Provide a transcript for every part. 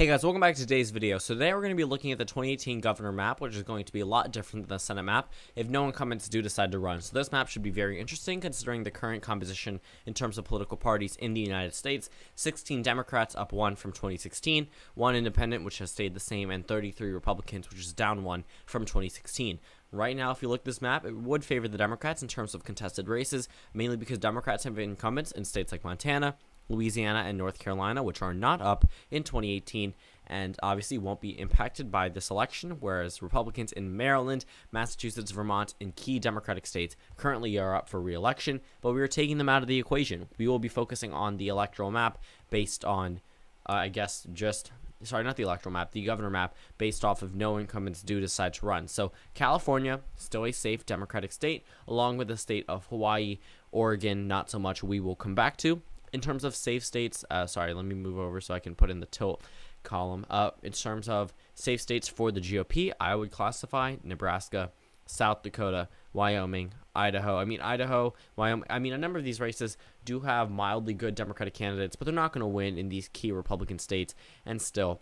Hey guys, welcome back to today's video. So today we're going to be looking at the 2018 governor map, which is going to be a lot different than the Senate map if no incumbents do decide to run. So this map should be very interesting considering the current composition in terms of political parties in the United States. 16 Democrats, up 1 from 2016, 1 independent, which has stayed the same, and 33 Republicans, which is down 1 from 2016. Right now, if you look at this map, it would favor the Democrats in terms of contested races, mainly because Democrats have incumbents in states like Montana, Louisiana, and North Carolina, which are not up in 2018 and obviously won't be impacted by this election, whereas Republicans in Maryland, Massachusetts, Vermont, and key Democratic states currently are up for re-election, but we are taking them out of the equation. We will be focusing on the electoral map based on, not the electoral map, the governor map, based off of no incumbents do decide to run. So California, still a safe Democratic state, along with the state of Hawaii. Oregon, not so much. We will come back to. In terms of safe states, let me move over so I can put in the tilt column. In terms of safe states for the GOP, I would classify Nebraska, South Dakota, Wyoming, Idaho. Wyoming. A number of these races do have mildly good Democratic candidates, but they're not going to win in these key Republican states, and still,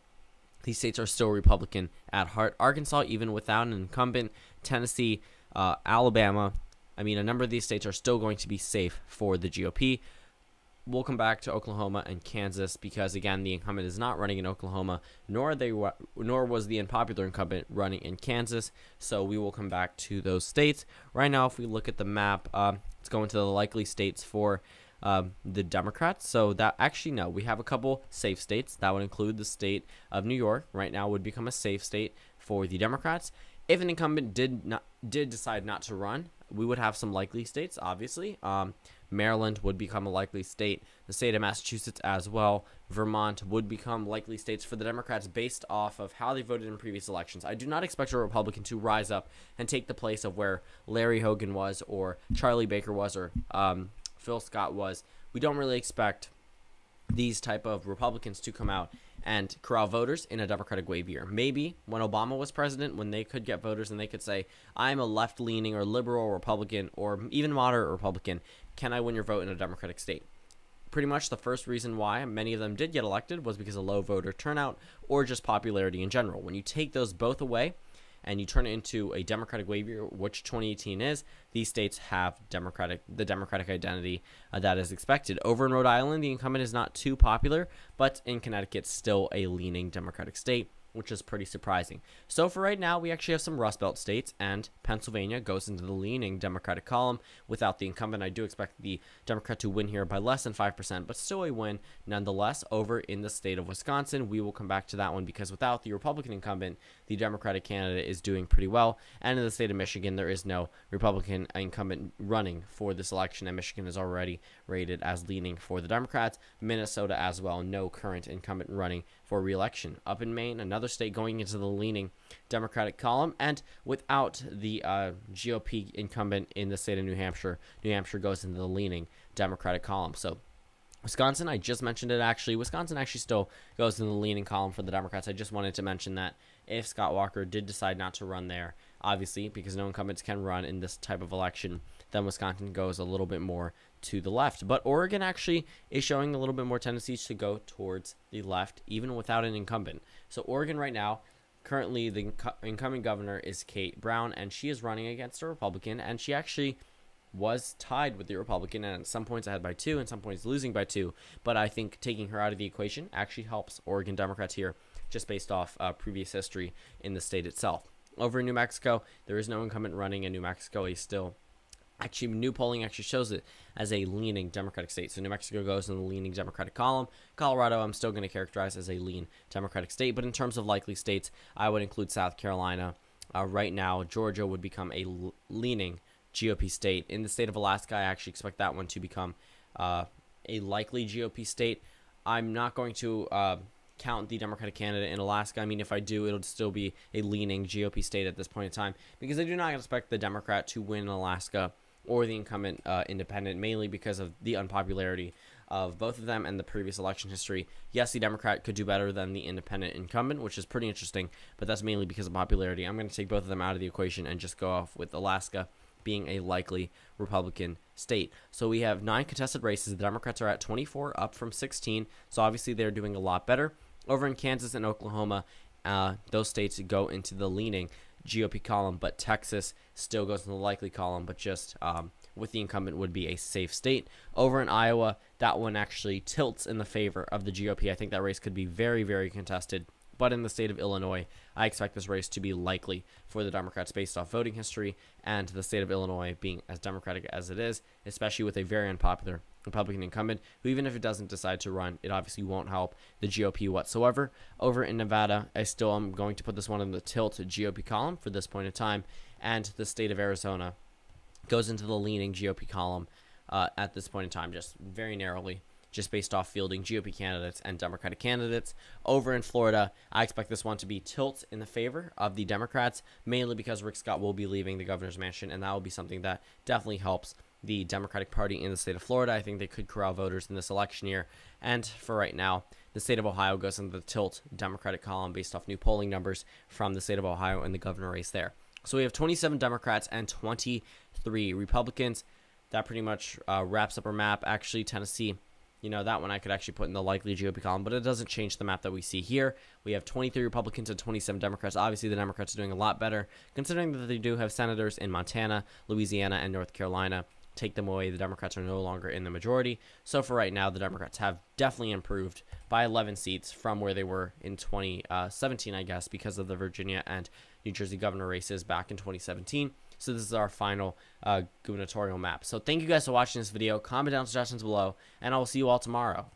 these states are still Republican at heart. Arkansas, even without an incumbent, Tennessee, Alabama, a number of these states are still going to be safe for the GOP. We'll come back to Oklahoma and Kansas because, again, the incumbent is not running in Oklahoma, nor was the unpopular incumbent running in Kansas, so we will come back to those states. Right now, if we look at the map, let's go into the likely states for the Democrats. So we have a couple safe states. That would include the state of New York. Right now would become a safe state for the Democrats. If an incumbent did decide not to run, we would have some likely states, obviously. Maryland would become a likely state. The state of Massachusetts as well. Vermont would become likely states for the Democrats based off of how they voted in previous elections. I do not expect a Republican to rise up and take the place of where Larry Hogan was or Charlie Baker was or Phil Scott was. We don't really expect these type of Republicans to come out and corral voters in a Democratic wave year. Maybe when Obama was president, when they could get voters and they could say, I'm a left-leaning or liberal Republican or even moderate Republican, can I win your vote in a Democratic state? Pretty much the first reason why many of them did get elected was because of low voter turnout or just popularity in general. When you take those both away and you turn it into a Democratic wave year, which 2018 is, these states have the Democratic identity that is expected. Over in Rhode Island, the incumbent is not too popular, but in Connecticut, still a leaning Democratic state, which is pretty surprising. So for right now, we actually have some Rust Belt states, and Pennsylvania goes into the leaning Democratic column. Without the incumbent, I do expect the Democrat to win here by less than 5%, but still a win nonetheless. Over in the state of Wisconsin, we will come back to that one because without the Republican incumbent, the Democratic candidate is doing pretty well. And in the state of Michigan, there is no Republican incumbent running for this election, and Michigan is already rated as leaning for the Democrats. Minnesota as well, no current incumbent running for re-election. Up in Maine, another state going into the leaning Democratic column, and without the GOP incumbent in the state of New Hampshire goes into the leaning Democratic column. So Wisconsin, I just mentioned it actually. Wisconsin actually still goes in the leaning column for the Democrats. I just wanted to mention that if Scott Walker did decide not to run there, obviously, because no incumbents can run in this type of election, then Wisconsin goes a little bit more to the left. But Oregon actually is showing a little bit more tendencies to go towards the left, even without an incumbent. So Oregon right now, currently the incoming governor is Kate Brown, and she is running against a Republican, and she actually was tied with the Republican, and at some points ahead by 2, and some points losing by 2. But I think taking her out of the equation actually helps Oregon Democrats here, just based off previous history in the state itself. Over in New Mexico, there is no incumbent running, and New Mexico is still new polling actually shows it as a leaning Democratic state. So New Mexico goes in the leaning Democratic column. Colorado, I'm still going to characterize as a lean Democratic state. But in terms of likely states, I would include South Carolina. Right now, Georgia would become a leaning GOP state. In the state of Alaska, I actually expect that one to become a likely GOP state. I'm not going to count the Democratic candidate in Alaska. If I do, it'll still be a leaning GOP state at this point in time because I do not expect the Democrat to win in Alaska or the incumbent independent, mainly because of the unpopularity of both of them and the previous election history. Yes, the Democrat could do better than the independent incumbent, which is pretty interesting, but that's mainly because of popularity. I'm going to take both of them out of the equation and just go off with Alaska being a likely Republican state. So we have 9 contested races. The Democrats are at 24, up from 16, so obviously they're doing a lot better. Over in Kansas and Oklahoma, those states go into the leaning GOP column, but Texas still goes in the likely column, but just with the incumbent would be a safe state. Over in Iowa, that one actually tilts in the favor of the GOP. I think that race could be very, very contested. But in the state of Illinois, I expect this race to be likely for the Democrats based off voting history, and the state of Illinois being as Democratic as it is, especially with a very unpopular Republican incumbent, who even if it doesn't decide to run, it obviously won't help the GOP whatsoever. Over in Nevada, I still am going to put this one in the tilt GOP column for this point in time, and the state of Arizona goes into the leaning GOP column at this point in time, just very narrowly, just based off fielding GOP candidates and Democratic candidates. Over in Florida, I expect this one to be tilt in the favor of the Democrats, mainly because Rick Scott will be leaving the governor's mansion, and that will be something that definitely helps the Democratic Party in the state of Florida. I think they could corral voters in this election year. And for right now, the state of Ohio goes into the tilt Democratic column based off new polling numbers from the state of Ohio and the governor race there. So we have 27 Democrats and 23 Republicans. That pretty much wraps up our map. Actually, Tennessee, that one I could actually put in the likely GOP column, but it doesn't change the map that we see here. We have 23 Republicans and 27 Democrats. Obviously, the Democrats are doing a lot better, considering that they do have senators in Montana, Louisiana, and North Carolina. Take them away, the Democrats are no longer in the majority. So for right now, the Democrats have definitely improved by 11 seats from where they were in 2017, I guess, because of the Virginia and New Jersey governor races back in 2017. So this is our final gubernatorial map. So thank you guys for watching this video. Comment down suggestions below, and I will see you all tomorrow.